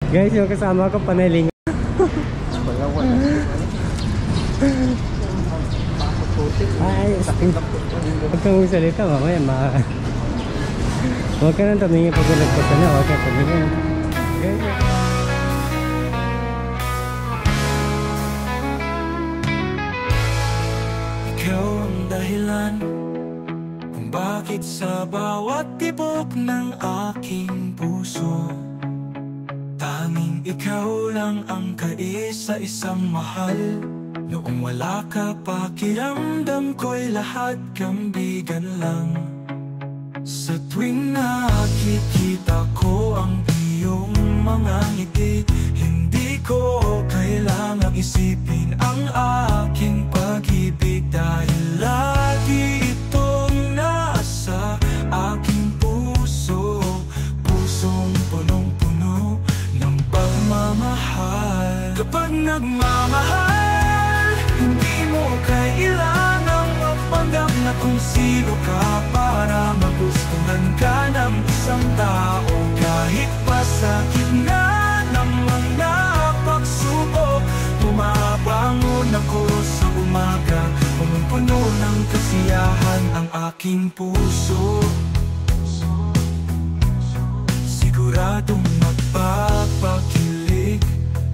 Guys, yung kasama ko panaling. Ay, huwag kang magsalita mamaya huwag ka nang tumingin pag nagpasa na. Huwag ka tumingin. Guys, ikaw ang dahilan kung bakit sa bawat tibok ng aking puso tanging ikaw lang ang kaisa-isang mahal. Noong wala ka, pakiramdam ko'y lahat kambingan lang. Sa tuwing nakikita ko ang iyong mga ngiti, hindi ko kailangang isipin ang aking pag-ibig dahil lagi itong nasa aking puso. Pusong punong-puno ng pagmamahal. Kapag nagmamahal, hindi mo kailangang magpanggap na kung sino ka para magustuhan ka ng isang tao. Kahit pa sa gitna ng mga pagsubok, bumabangon ako sa umaga, punong-puno ng kasiyahan ang aking puso. Siguradong magpapakilig,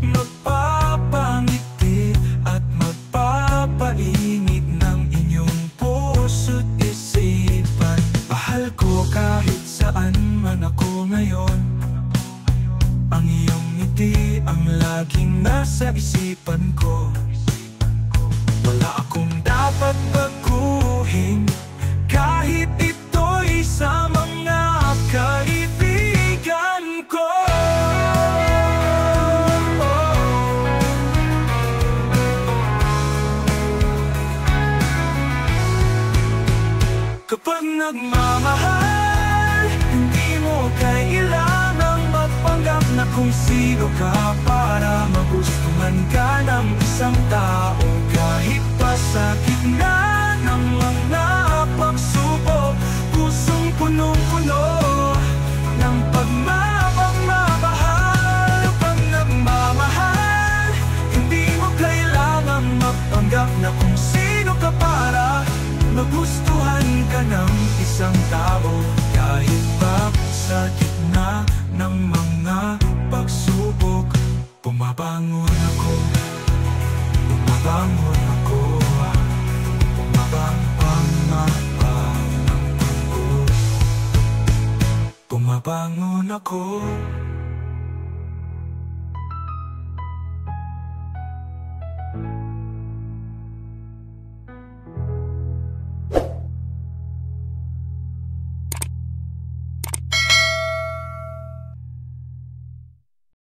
magpapangiti at magpapainit ng inyong puso't isipan. Mahal ko kahit saan man ako ngayon, ang iyong ngiti ang laging nasa isipan ko. Wala akong dapat baguhin kahit ito'y sa mga kaibigan ko. Kapag nagmamahal, hindi mo kailangang magpanggap na kung sino ka para magustuhan ka ng isang tao. Kahit pa sa gitna ng mga pagsubok, pusong punong-puno ng pagmamahal. Kapag nagmamahal, hindi mo kailangang magpanggap na kung sino ka para magustuhan ka ng isang tao. Kahit pa sa gitna ng mga pagsubok, bumabangon ako, bumabangon ako, bumabangon ako.